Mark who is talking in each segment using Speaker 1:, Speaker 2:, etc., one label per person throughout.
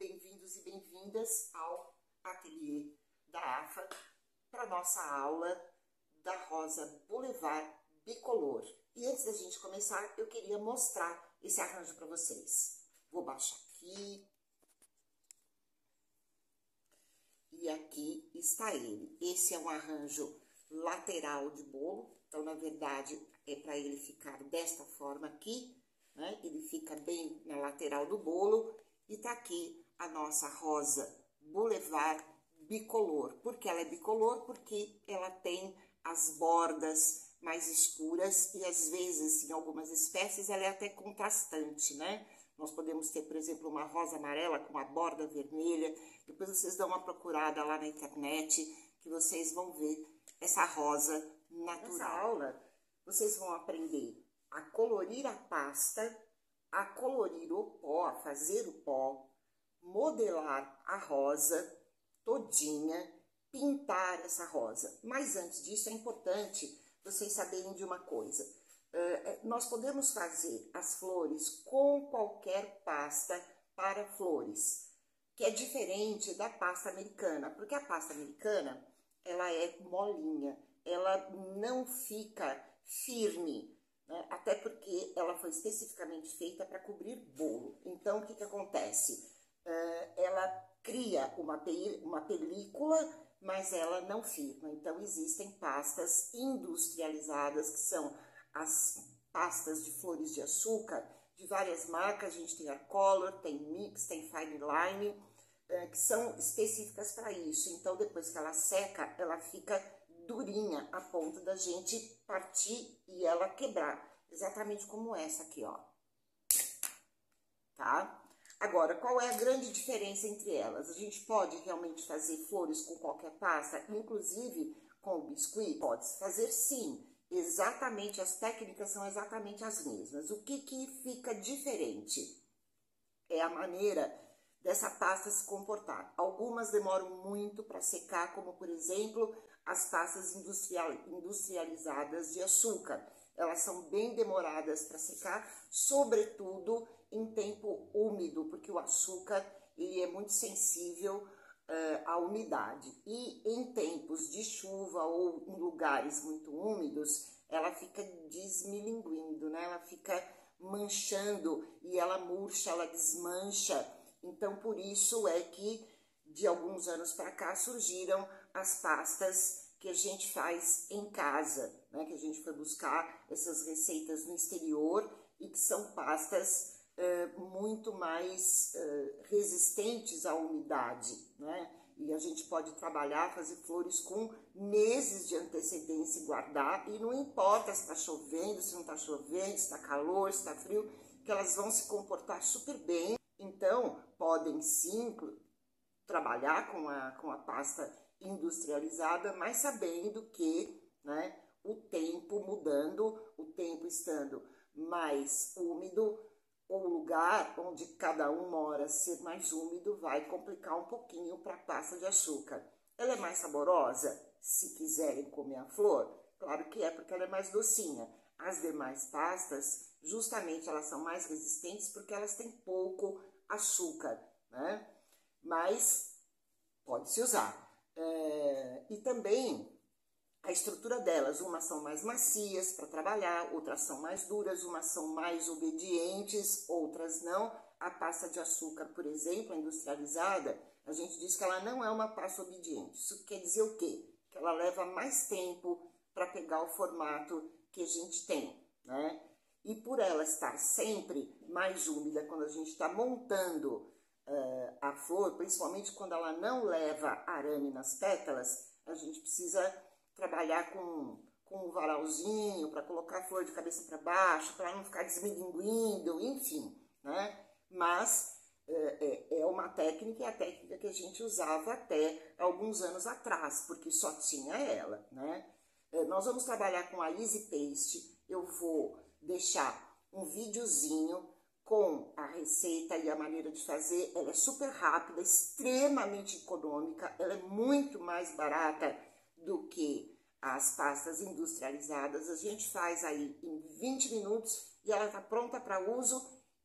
Speaker 1: bem-vindos e bem-vindas ao ateliê da AFA para nossa aula da rosa Boulevard bicolor. E antes da gente começar, eu queria mostrar esse arranjo para vocês. Vou baixar aqui. E aqui está ele. Esse é um arranjo lateral de bolo. Então, na verdade, é para ele ficar desta forma aqui, né? Ele fica bem na lateral do bolo. E tá aqui a nossa rosa Boulevard bicolor. Por que ela é bicolor? Porque ela tem as bordas mais escuras e às vezes, em algumas espécies, ela é até contrastante, né? Nós podemos ter, por exemplo, uma rosa amarela com a borda vermelha. Depois vocês dão uma procurada lá na internet que vocês vão ver essa rosa natural. Nessa aula, vocês vão aprender a colorir a pasta, a colorir o pó, a fazer o pó, modelar a rosa todinha, pintar essa rosa. Mas antes disso, é importante vocês saberem de uma coisa. Nós podemos fazer as flores com qualquer pasta para flores, que é diferente da pasta americana, porque a pasta americana, ela é molinha, ela não fica firme, né? Até porque ela foi especificamente feita para cobrir bolo. Então, o que que acontece? Ela cria uma película, mas ela não firma. Então, existem pastas industrializadas, que são as pastas de flores de açúcar, de várias marcas. A gente tem Arcolor, tem Mix, tem Fine Line, que são específicas para isso. Então, depois que ela seca, ela fica durinha, a ponto da gente partir e ela quebrar. Exatamente como essa aqui, ó. Tá? Agora, qual é a grande diferença entre elas? A gente pode realmente fazer flores com qualquer pasta, inclusive com o biscuit? Pode fazer sim. Exatamente, as técnicas são exatamente as mesmas. O que que fica diferente? É a maneira dessa pasta se comportar. Algumas demoram muito para secar, como por exemplo, as pastas industrializadas de açúcar. Elas são bem demoradas para secar, sobretudo em tempo úmido, porque o açúcar ele é muito sensível à umidade. E em tempos de chuva ou em lugares muito úmidos, ela fica desmilinguindo, né? Ela fica manchando e ela murcha, ela desmancha. Então, por isso é que de alguns anos para cá surgiram as pastas que a gente faz em casa, né? Que a gente foi buscar essas receitas no exterior e que são pastas muito mais resistentes à umidade, né? E a gente pode trabalhar, fazer flores com meses de antecedência e guardar, e não importa se está chovendo, se não está chovendo, se está calor, se está frio, que elas vão se comportar super bem. Então, podem sim trabalhar com a pasta industrializada, mas sabendo que, né, o tempo mudando, o tempo estando mais úmido, o lugar onde cada um mora ser mais úmido vai complicar um pouquinho para a pasta de açúcar. Ela é mais saborosa? Se quiserem comer a flor, claro que é, porque ela é mais docinha. As demais pastas, justamente elas são mais resistentes porque elas têm pouco açúcar, né? Mas pode-se usar. E também a estrutura delas, umas são mais macias para trabalhar, outras são mais duras, umas são mais obedientes, outras não. A pasta de açúcar, por exemplo, a industrializada, a gente diz que ela não é uma pasta obediente. Isso quer dizer o quê? Que ela leva mais tempo para pegar o formato que a gente tem, né? E por ela estar sempre mais úmida, quando a gente está montando a flor, principalmente quando ela não leva arame nas pétalas, a gente precisa trabalhar com um varalzinho para colocar a flor de cabeça para baixo, para não ficar desmilinguindo, enfim, né? Mas é uma técnica, é a técnica que a gente usava até alguns anos atrás, porque só tinha ela, né? Nós vamos trabalhar com a Easy Paste. Eu vou deixar um videozinho com a receita e a maneira de fazer. Ela é super rápida, extremamente econômica, ela é muito mais barata do que as pastas industrializadas. A gente faz aí em 20 minutos e ela está pronta para uso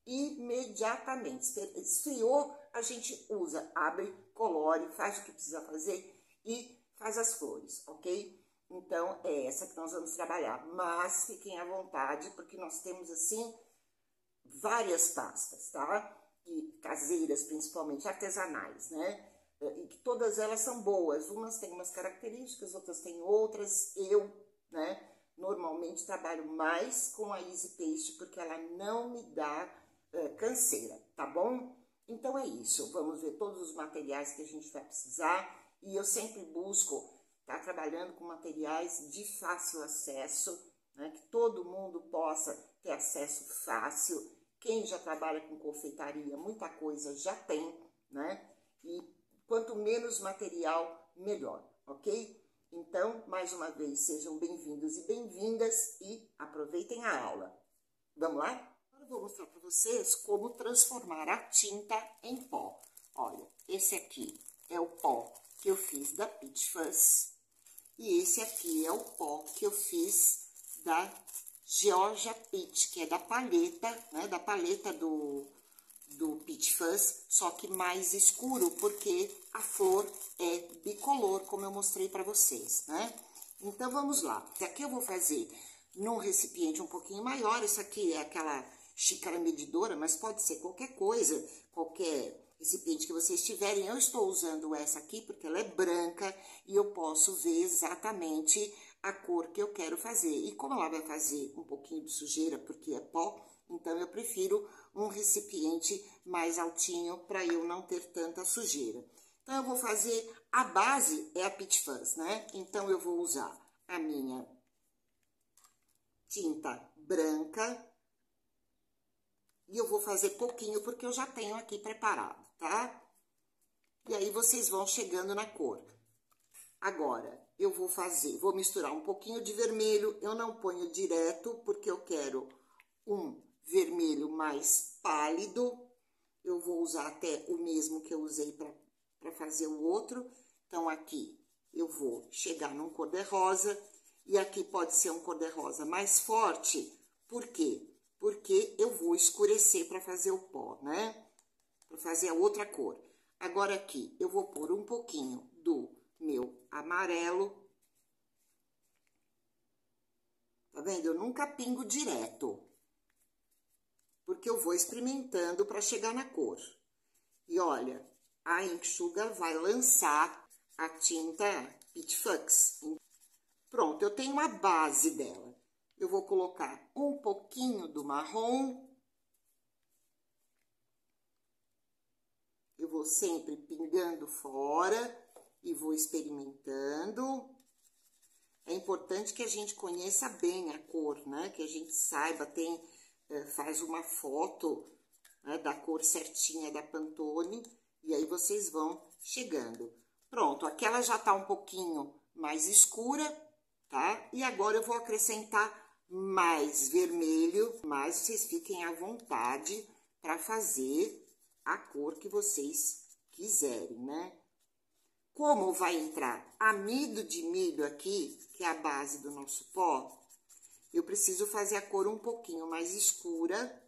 Speaker 1: imediatamente. Esfriou, a gente usa, abre, colore, faz o que precisa fazer e faz as flores, ok? Então, é essa que nós vamos trabalhar, mas fiquem à vontade, porque nós temos, assim, várias pastas, tá? E caseiras, principalmente, artesanais, né? E que todas elas são boas, umas têm umas características, outras têm outras. Eu, né, normalmente trabalho mais com a Easy Paste, porque ela não me dá canseira, tá bom? Então é isso, vamos ver todos os materiais que a gente vai precisar, e eu sempre busco estar trabalhando com materiais de fácil acesso, né, que todo mundo possa ter acesso fácil. Quem já trabalha com confeitaria, muita coisa já tem, né? E quanto menos material, melhor, ok? Então, mais uma vez, sejam bem-vindos e bem-vindas e aproveitem a aula. Vamos lá? Agora eu vou mostrar para vocês como transformar a tinta em pó. Olha, esse aqui é o pó que eu fiz da Peach Fuzz e esse aqui é o pó que eu fiz da Georgia Peach, que é da paleta, né, da paleta do Peach Fuzz, só que mais escuro, porque a flor é bicolor, como eu mostrei para vocês, né? Então, vamos lá. Esse aqui eu vou fazer num recipiente um pouquinho maior. Isso aqui é aquela xícara medidora, mas pode ser qualquer coisa, qualquer recipiente que vocês tiverem. Eu estou usando essa aqui porque ela é branca e eu posso ver exatamente a cor que eu quero fazer. E como ela vai fazer um pouquinho de sujeira, porque é pó, então eu prefiro um recipiente mais altinho para eu não ter tanta sujeira. Então, eu vou fazer, a base é a Peach Fuzz, né? Então, eu vou usar a minha tinta branca e eu vou fazer pouquinho porque eu já tenho aqui preparado, tá? E aí, vocês vão chegando na cor. Agora, eu vou misturar um pouquinho de vermelho, eu não ponho direto porque eu quero um vermelho mais pálido. Eu vou usar até o mesmo que eu usei para fazer o outro. Então, aqui eu vou chegar num cor-de-rosa, e aqui pode ser um cor-de-rosa mais forte. Por quê? Porque eu vou escurecer para fazer o pó, né? Para fazer a outra cor. Agora, aqui, eu vou pôr um pouquinho do meu amarelo. Tá vendo? Eu nunca pingo direto, porque eu vou experimentando para chegar na cor. E olha, a Ink Sugar vai lançar a tinta Peach Fuzz. Pronto, eu tenho a base dela. Eu vou colocar um pouquinho do marrom. Eu vou sempre pingando fora e vou experimentando. É importante que a gente conheça bem a cor, né? Que a gente saiba, faz uma foto, né, da cor certinha da Pantone, e aí vocês vão chegando. Pronto, aqui ela já tá um pouquinho mais escura, tá? E agora eu vou acrescentar mais vermelho, mas vocês fiquem à vontade para fazer a cor que vocês quiserem, né? Como vai entrar amido de milho aqui, que é a base do nosso pó, eu preciso fazer a cor um pouquinho mais escura.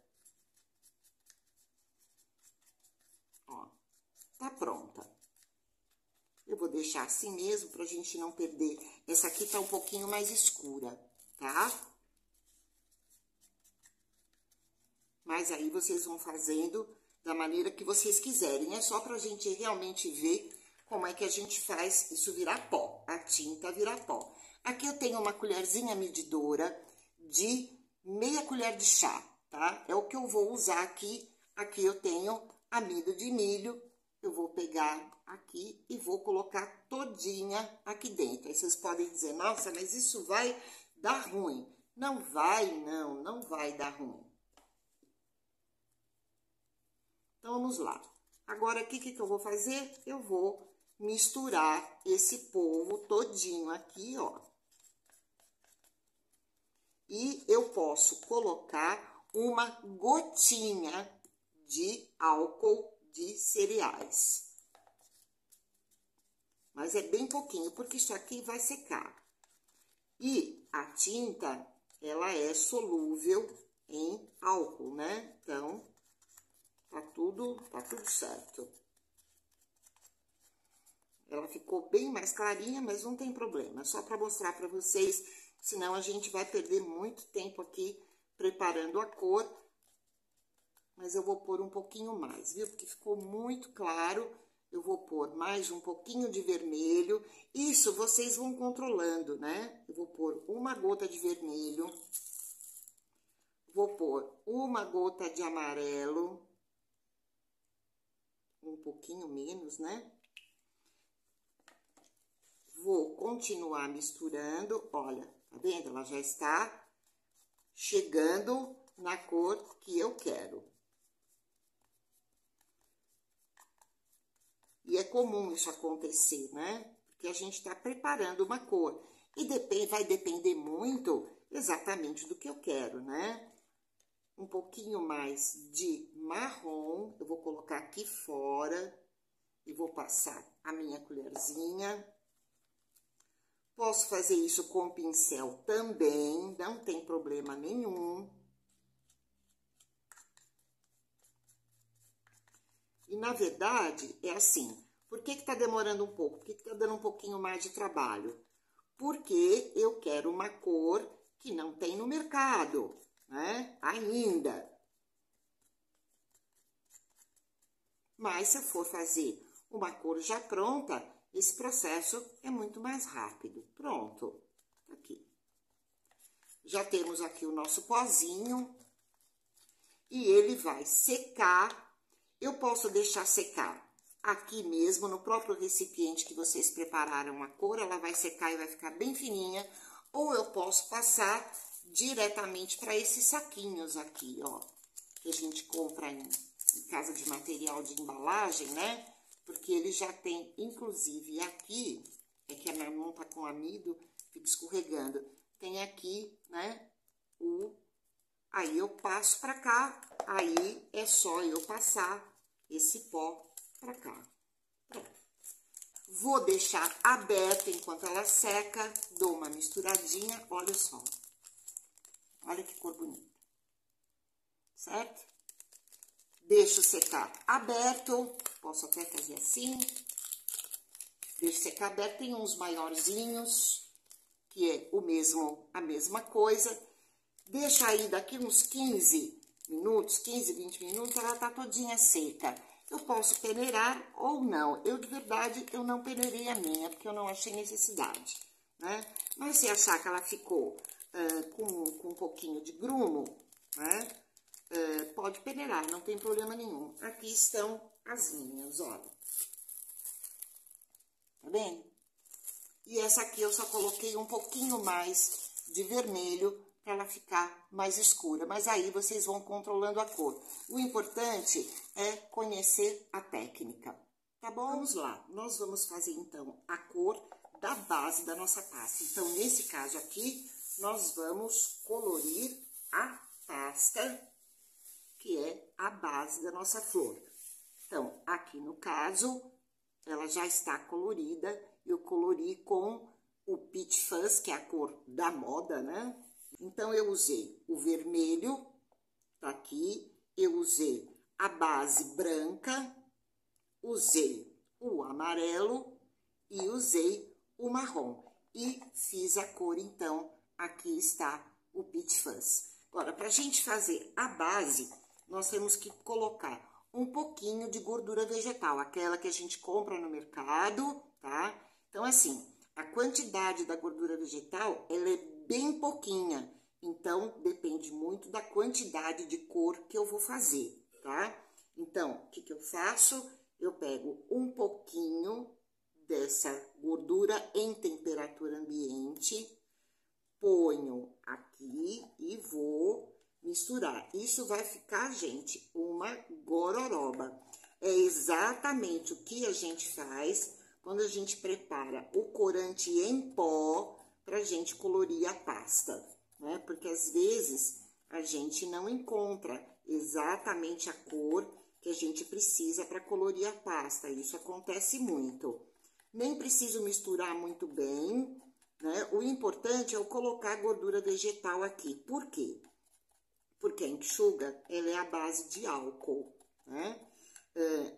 Speaker 1: Ó, tá pronta. Eu vou deixar assim mesmo, pra gente não perder. Essa aqui tá um pouquinho mais escura, tá? Mas aí, vocês vão fazendo da maneira que vocês quiserem. É só pra gente realmente ver como é que a gente faz isso virar pó, a tinta virar pó. Aqui eu tenho uma colherzinha medidora de meia colher de chá, tá? É o que eu vou usar aqui. Aqui eu tenho amido de milho. Eu vou pegar aqui e vou colocar todinha aqui dentro. Aí vocês podem dizer, nossa, mas isso vai dar ruim. Não vai, não vai dar ruim. Então, vamos lá. Agora, aqui, o que eu vou fazer? Eu vou misturar esse polvo todinho aqui, ó. E eu posso colocar uma gotinha de álcool de cereais. Mas é bem pouquinho, porque isso aqui vai secar. E a tinta, ela é solúvel em álcool, né? Então, Tá tudo certo. Ela ficou bem mais clarinha, mas não tem problema. É só para mostrar para vocês, senão a gente vai perder muito tempo aqui preparando a cor. Mas eu vou pôr um pouquinho mais, viu? Porque ficou muito claro. Eu vou pôr mais um pouquinho de vermelho. Isso vocês vão controlando, né? Eu vou pôr uma gota de vermelho. Vou pôr uma gota de amarelo. Um pouquinho menos, né? Vou continuar misturando. Olha, tá vendo? Ela já está chegando na cor que eu quero. E é comum isso acontecer, né? Porque a gente está preparando uma cor. E vai depender muito exatamente do que eu quero, né? Um pouquinho mais de marrom, eu vou colocar aqui fora e vou passar a minha colherzinha. Posso fazer isso com pincel também, não tem problema nenhum. E, na verdade, é assim, por que tá demorando um pouco? Por que tá dando um pouquinho mais de trabalho? Porque eu quero uma cor que não tem no mercado, né? Ainda. Mas, se eu for fazer uma cor já pronta, esse processo é muito mais rápido. Pronto, aqui. Já temos aqui o nosso pozinho e ele vai secar. Eu posso deixar secar aqui mesmo, no próprio recipiente que vocês prepararam a cor, ela vai secar e vai ficar bem fininha. Ou eu posso passar diretamente para esses saquinhos aqui, ó, que a gente compra em casa de material de embalagem, né? Porque ele já tem, inclusive aqui, é que a minha mão tá com amido, fica escorregando. Tem aqui, né, aí eu passo pra cá, aí é só eu passar esse pó pra cá. Pronto. Vou deixar aberta enquanto ela seca, dou uma misturadinha, olha só. Olha que cor bonita. Certo? Deixo secar aberto, posso até fazer assim. Deixo secar aberto, tem uns maiorzinhos, que é a mesma coisa. Deixa aí daqui uns 15 minutos, 15, 20 minutos, ela tá todinha seca. Eu posso peneirar ou não. Eu, de verdade, eu não peneirei a minha, porque eu não achei necessidade, né? Mas se achar que ela ficou com um pouquinho de grumo, né? Pode peneirar, não tem problema nenhum. Aqui estão as minhas, olha. Tá vendo? E essa aqui eu só coloquei um pouquinho mais de vermelho para ela ficar mais escura. Mas aí vocês vão controlando a cor. O importante é conhecer a técnica, tá bom? Vamos lá, nós vamos fazer então a cor da base da nossa pasta. Então, nesse caso aqui, nós vamos colorir a pasta, que é a base da nossa flor. Então, aqui no caso, ela já está colorida, eu colori com o Peach Fuzz, que é a cor da moda, né? Então, eu usei o vermelho, tá aqui, eu usei a base branca, usei o amarelo e usei o marrom. E fiz a cor, então, aqui está o Peach Fuzz. Agora, pra gente fazer a base, nós temos que colocar um pouquinho de gordura vegetal, aquela que a gente compra no mercado, tá? Então, assim, a quantidade da gordura vegetal, ela é bem pouquinha. Então, depende muito da quantidade de cor que eu vou fazer, tá? Então, o que eu faço? Eu pego um pouquinho dessa gordura em temperatura ambiente, ponho aqui e vou misturar. Isso vai ficar, gente, uma gororoba. É exatamente o que a gente faz quando a gente prepara o corante em pó pra gente colorir a pasta, né? Porque às vezes a gente não encontra exatamente a cor que a gente precisa para colorir a pasta. Isso acontece muito. Nem preciso misturar muito bem, né? O importante é eu colocar a gordura vegetal aqui. Por quê? Porque a enxuga, ela é a base de álcool, né?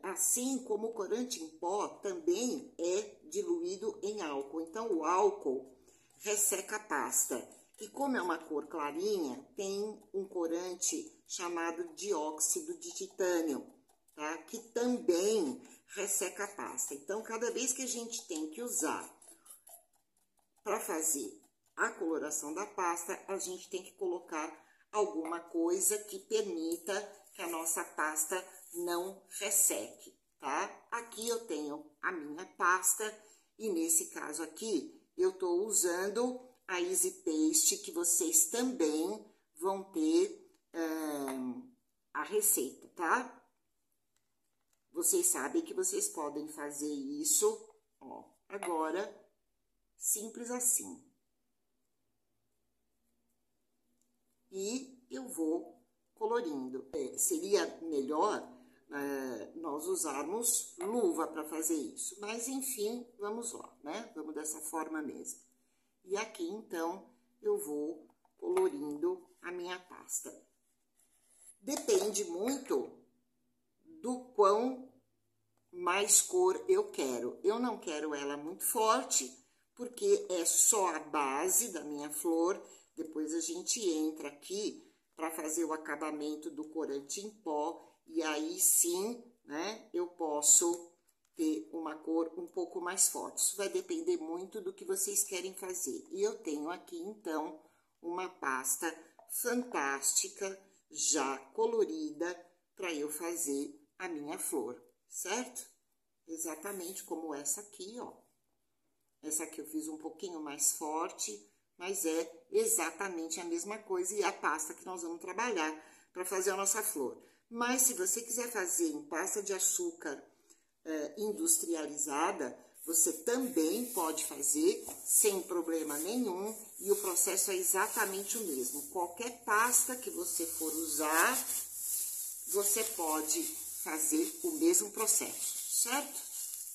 Speaker 1: Assim como o corante em pó também é diluído em álcool. Então, o álcool resseca a pasta. E como é uma cor clarinha, tem um corante chamado dióxido de titânio, tá? Que também resseca a pasta. Então, cada vez que a gente tem que usar para fazer a coloração da pasta, a gente tem que colocar alguma coisa que permita que a nossa pasta não resseque, tá? Aqui eu tenho a minha pasta e nesse caso aqui eu tô usando a Easy Paste, que vocês também vão ter a receita, tá? Vocês sabem que vocês podem fazer isso, ó, agora, simples assim. E eu vou colorindo. Seria melhor nós usarmos luva para fazer isso, mas enfim, vamos lá, né? Vamos dessa forma mesmo. E aqui, então, eu vou colorindo a minha pasta. Depende muito do quão mais cor eu quero. Eu não quero ela muito forte, porque é só a base da minha flor. Depois a gente entra aqui para fazer o acabamento do corante em pó. E aí sim, né, eu posso ter uma cor um pouco mais forte. Isso vai depender muito do que vocês querem fazer. E eu tenho aqui, então, uma pasta fantástica, já colorida, para eu fazer a minha flor, certo? Exatamente como essa aqui, ó. Essa aqui eu fiz um pouquinho mais forte, mas é exatamente a mesma coisa e a pasta que nós vamos trabalhar para fazer a nossa flor. Mas se você quiser fazer em pasta de açúcar industrializada, você também pode fazer sem problema nenhum e o processo é exatamente o mesmo. Qualquer pasta que você for usar, você pode fazer o mesmo processo, certo?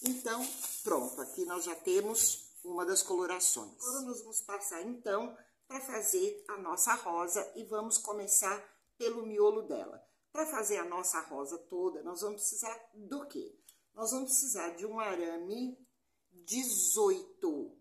Speaker 1: Então, pronto, aqui nós já temos uma das colorações. Agora nós vamos passar então para fazer a nossa rosa e vamos começar pelo miolo dela. Para fazer a nossa rosa toda, nós vamos precisar do quê? Nós vamos precisar de um arame 18,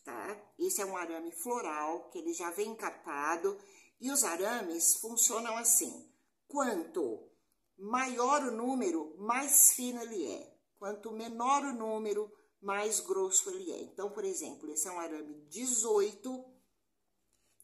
Speaker 1: tá? Esse é um arame floral, que ele já vem encapado, e os arames funcionam assim. Quanto maior o número, mais fino ele é. Quanto menor o número, mais grosso ele é. Então, por exemplo, esse é um arame 18,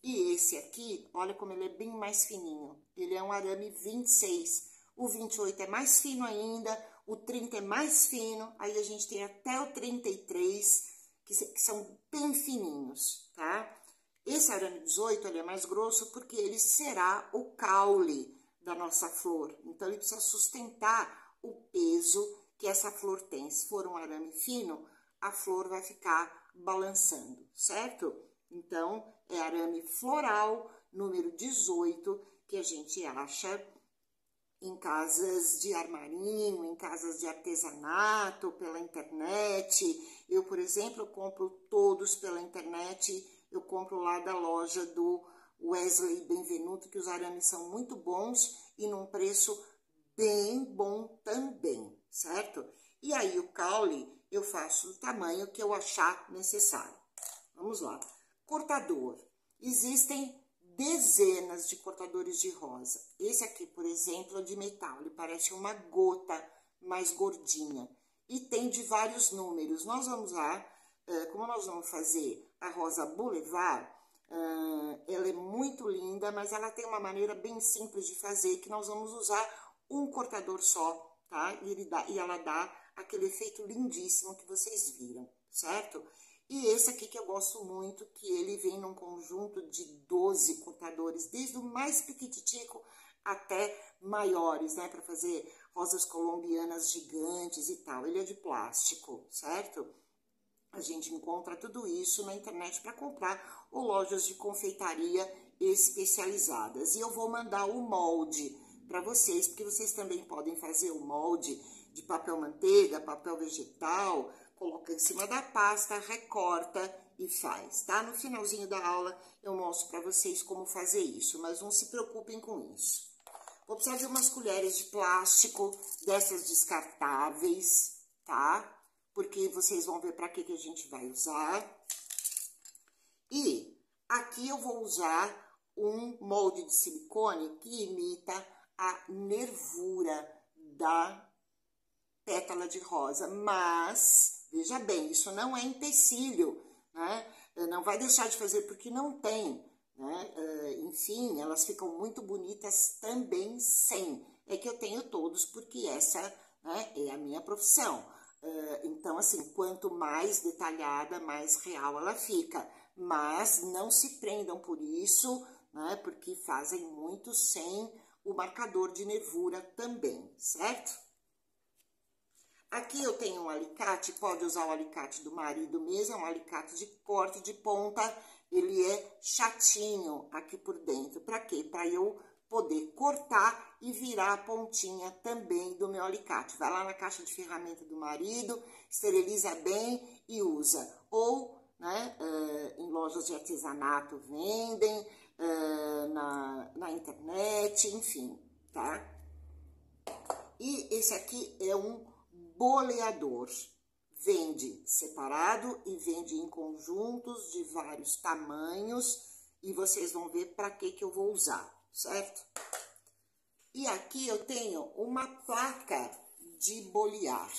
Speaker 1: e esse aqui, olha como ele é bem mais fininho. Ele é um arame 26. O 28 é mais fino ainda, o 30 é mais fino, aí a gente tem até o 33, que são bem fininhos, tá? Esse arame 18, ele é mais grosso porque ele será o caule da nossa flor. Então, ele precisa sustentar o peso que essa flor tem. Se for um arame fino, a flor vai ficar balançando, certo? Então, é arame floral, número 18, que a gente acha em casas de armarinho, em casas de artesanato, pela internet. Eu, por exemplo, compro todos pela internet. Eu compro lá da loja do Wesley Benvenuto, que os arames são muito bons e num preço bem bom também, certo? E aí, o caule eu faço do tamanho que eu achar necessário. Vamos lá. Cortador. Existem dezenas de cortadores de rosa. Esse aqui, por exemplo, é de metal. Ele parece uma gota mais gordinha. E tem de vários números. Nós vamos lá, como nós vamos fazer a rosa Boulevard, ela é muito linda, mas ela tem uma maneira bem simples de fazer, que nós vamos usar um cortador só, tá? E ela dá aquele efeito lindíssimo que vocês viram, certo? E esse aqui que eu gosto muito, que ele vem num conjunto de 12 cortadores, desde o mais piquititico até maiores, né? Para fazer rosas colombianas gigantes e tal. Ele é de plástico, certo? A gente encontra tudo isso na internet para comprar ou lojas de confeitaria especializadas. E eu vou mandar o molde para vocês, porque vocês também podem fazer o molde de papel manteiga, papel vegetal, coloca em cima da pasta, recorta e faz, tá? No finalzinho da aula eu mostro para vocês como fazer isso, mas não se preocupem com isso. Vou precisar de umas colheres de plástico, dessas descartáveis, tá? Porque vocês vão ver para que a gente vai usar. E aqui eu vou usar um molde de silicone que imita a nervura da pétala de rosa, mas, veja bem, isso não é empecilho, né? Não vai deixar de fazer porque não tem, né? Enfim, elas ficam muito bonitas também sem. É que eu tenho todos porque essa, né, é a minha profissão. Então, assim, quanto mais detalhada, mais real ela fica. Mas não se prendam por isso, né? Porque fazem muito sem o marcador de nervura também, certo? Aqui eu tenho um alicate, pode usar o alicate do marido mesmo, é um alicate de corte de ponta, ele é chatinho aqui por dentro. Para quê? Para eu poder cortar e virar a pontinha também do meu alicate. Vai lá na caixa de ferramenta do marido, esteriliza bem e usa. Ou, né, em lojas de artesanato vendem, na internet, enfim, tá? E esse aqui é um boleador. Vende separado e vende em conjuntos de vários tamanhos. E vocês vão ver para que eu vou usar, certo? E aqui eu tenho uma placa de bolear,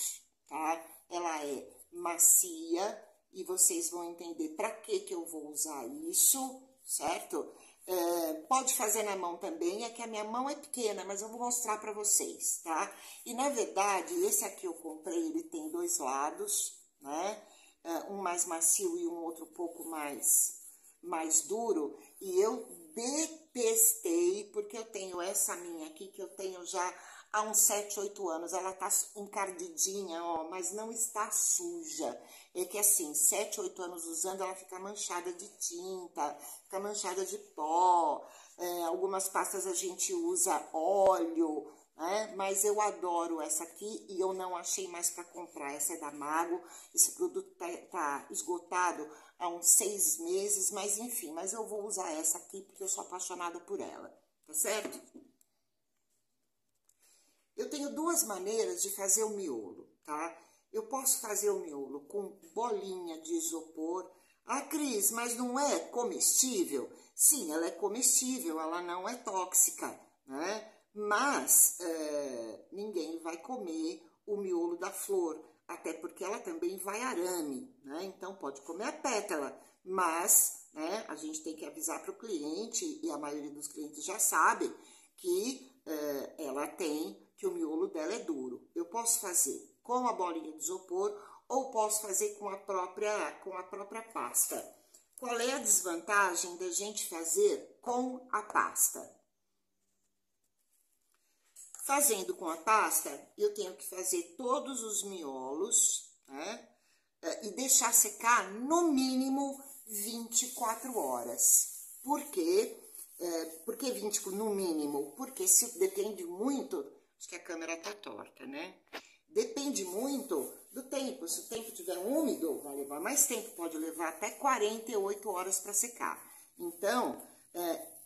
Speaker 1: tá? Ela é macia e vocês vão entender para que eu vou usar isso, certo? Pode fazer na mão também, é que a minha mão é pequena, mas eu vou mostrar para vocês, tá? E, na verdade, esse aqui eu comprei, ele tem dois lados, né? Um mais macio e um outro pouco mais duro. E eu detestei, porque eu tenho essa minha aqui, que eu tenho já há uns 7, 8 anos. Ela tá encardidinha, ó, mas não está suja. É que assim, 7, 8 anos usando, ela fica manchada de tinta, fica manchada de pó. Algumas pastas a gente usa óleo, né? Mas eu adoro essa aqui e eu não achei mais para comprar. Essa é da Mago, esse produto tá esgotado há uns 6 meses, mas enfim, mas eu vou usar essa aqui porque eu sou apaixonada por ela, tá certo? Eu tenho duas maneiras de fazer o miolo, tá? Eu posso fazer o miolo com bolinha de isopor. Ah, Cris, mas não é comestível? Sim, ela é comestível, ela não é tóxica, né? Mas ninguém vai comer o miolo da flor, até porque ela também vai arame, né? Então, pode comer a pétala, mas, né, a gente tem que avisar para o cliente, e a maioria dos clientes já sabe, que ela tem, que o miolo dela é duro. Eu posso fazer com a bolinha de isopor ou posso fazer com a própria pasta. Qual é a desvantagem da gente fazer com a pasta? Fazendo com a pasta, eu tenho que fazer todos os miolos, né? E deixar secar no mínimo 24 horas. Por quê? Por que 20 no mínimo? Porque se depende muito, acho que a câmera tá torta, né? Depende muito do tempo. Se o tempo estiver úmido, vai levar mais tempo, pode levar até 48 horas para secar. Então,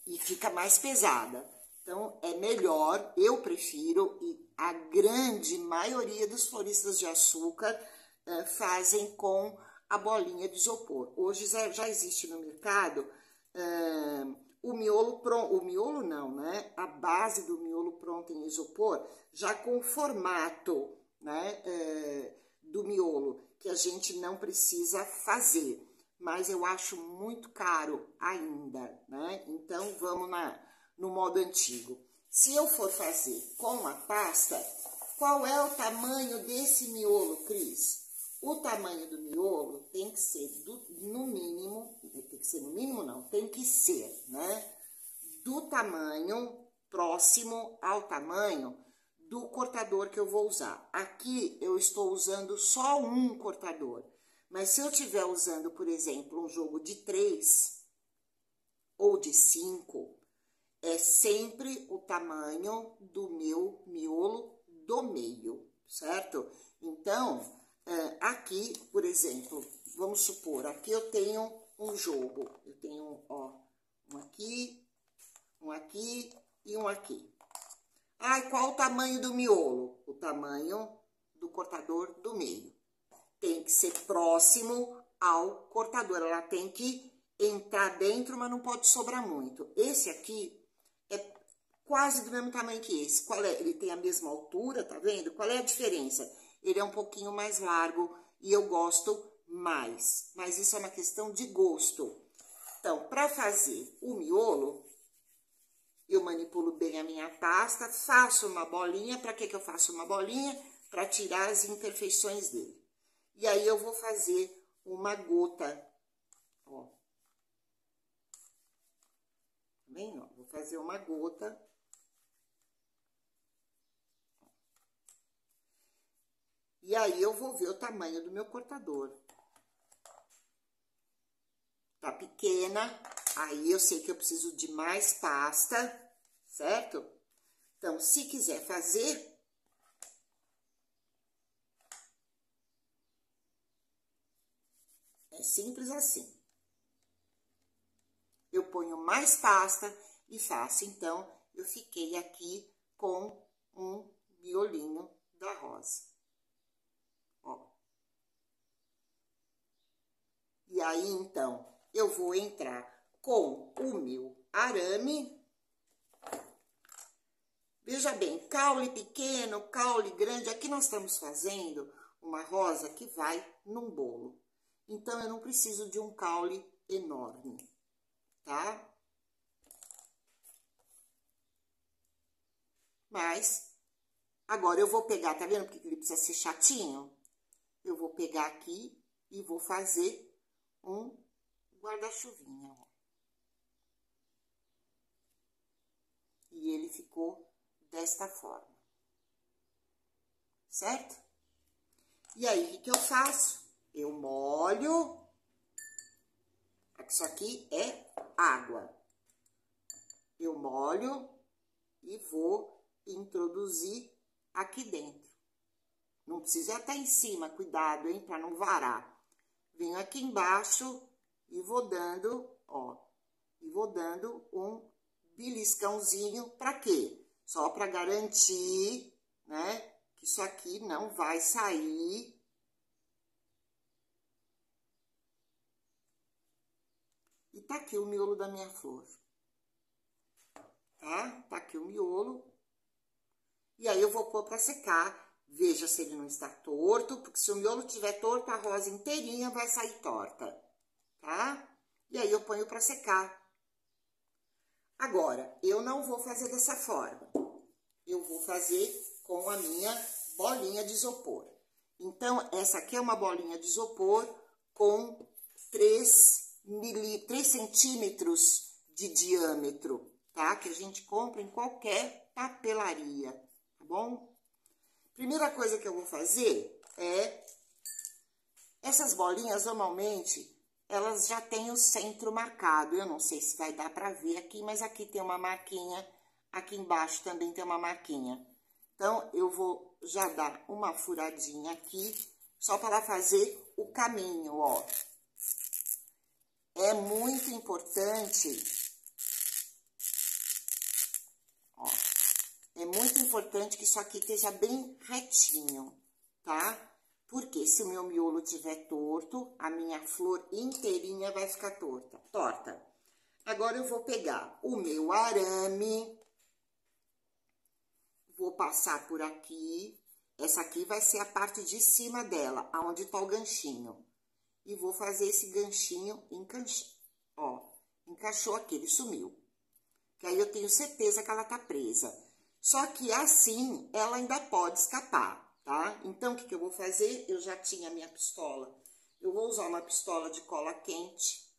Speaker 1: e fica mais pesada. Então, é melhor, eu prefiro, e a grande maioria dos floristas de açúcar fazem com a bolinha de isopor. Hoje já existe no mercado o miolo pronto, o miolo não, né? A base do miolo pronto em isopor, já com o formato, né, do miolo, que a gente não precisa fazer. Mas eu acho muito caro ainda, né? Então, vamos no modo antigo. Se eu for fazer com a pasta, qual é o tamanho desse miolo, Cris? O tamanho do miolo tem que ser no mínimo, tem que ser, né? Do tamanho próximo ao tamanho do cortador que eu vou usar. Aqui eu estou usando só um cortador, mas se eu estiver usando, por exemplo, um jogo de 3 ou de 5, é sempre o tamanho do meu miolo do meio, certo? Então, aqui, por exemplo, vamos supor, aqui eu tenho um jogo. Eu tenho, ó, um aqui e um aqui. Ai, qual o tamanho do miolo? O tamanho do cortador do meio. Tem que ser próximo ao cortador, ela tem que entrar dentro, mas não pode sobrar muito. Esse aqui é quase do mesmo tamanho que esse. Qual é? Ele tem a mesma altura, tá vendo? Qual é a diferença? Ele é um pouquinho mais largo e eu gosto mais. Mas isso é uma questão de gosto. Então, para fazer o miolo, eu manipulo bem a minha pasta, faço uma bolinha. Para que eu faço uma bolinha? Para tirar as imperfeições dele. E aí, eu vou fazer uma gota, ó. Tá vendo? Vou fazer uma gota. E aí, eu vou ver o tamanho do meu cortador. Tá pequena, aí eu sei que eu preciso de mais pasta, certo? Então, se quiser fazer, é simples assim. Eu ponho mais pasta e faço. Então, eu fiquei aqui com um miolinho da rosa. Ó. E aí, então, eu vou entrar com o meu arame. Veja bem, caule pequeno, caule grande. Aqui nós estamos fazendo uma rosa que vai num bolo. Então, eu não preciso de um caule enorme, tá? Mas, agora eu vou pegar, tá vendo porque ele precisa ser chatinho? Eu vou pegar aqui e vou fazer um guarda-chuvinha, ó. E ele ficou desta forma, certo? E aí, o que eu faço? Eu molho. Isso aqui é água. Eu molho e vou introduzir aqui dentro. Não precisa ir até em cima, cuidado, hein, para não varar. Venho aqui embaixo e vou dando, ó, e vou dando um beliscãozinho, para quê? Só para garantir, né, que isso aqui não vai sair. E tá aqui o miolo da minha flor. Tá? Tá aqui o miolo. E aí eu vou pôr para secar. Veja se ele não está torto, porque se o miolo estiver torto, a rosa inteirinha vai sair torta, tá? E aí eu ponho para secar. Agora, eu não vou fazer dessa forma. Eu vou fazer com a minha bolinha de isopor. Então, essa aqui é uma bolinha de isopor com 3 centímetros de diâmetro, tá? Que a gente compra em qualquer papelaria, tá bom? Primeira coisa que eu vou fazer é... Essas bolinhas, normalmente, elas já têm o centro marcado. Eu não sei se vai dar pra ver aqui, mas aqui tem uma marquinha. Aqui embaixo também tem uma marquinha. Então, eu vou já dar uma furadinha aqui, só para ela fazer o caminho, ó. É muito importante, ó, é muito importante que isso aqui esteja bem retinho, tá? Porque se o meu miolo estiver torto, a minha flor inteirinha vai ficar torta. Agora, eu vou pegar o meu arame, vou passar por aqui. Essa aqui vai ser a parte de cima dela, aonde tá o ganchinho. E vou fazer esse ganchinho encaixar. Ó, encaixou aqui, ele sumiu. Que aí eu tenho certeza que ela tá presa. Só que assim, ela ainda pode escapar, tá? Então, o que eu vou fazer? Eu já tinha a minha pistola. Eu vou usar uma pistola de cola quente.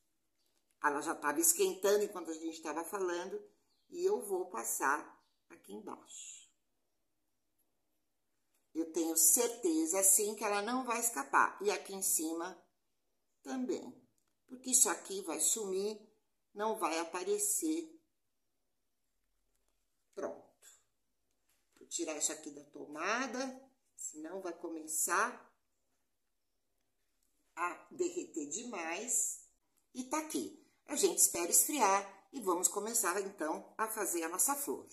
Speaker 1: Ela já tava esquentando enquanto a gente tava falando. E eu vou passar aqui embaixo. Eu tenho certeza, assim, que ela não vai escapar. E aqui em cima também. Porque isso aqui vai sumir, não vai aparecer. Pronto. Vou tirar isso aqui da tomada, senão vai começar a derreter demais. E tá aqui. A gente espera esfriar e vamos começar, então, a fazer a nossa flor.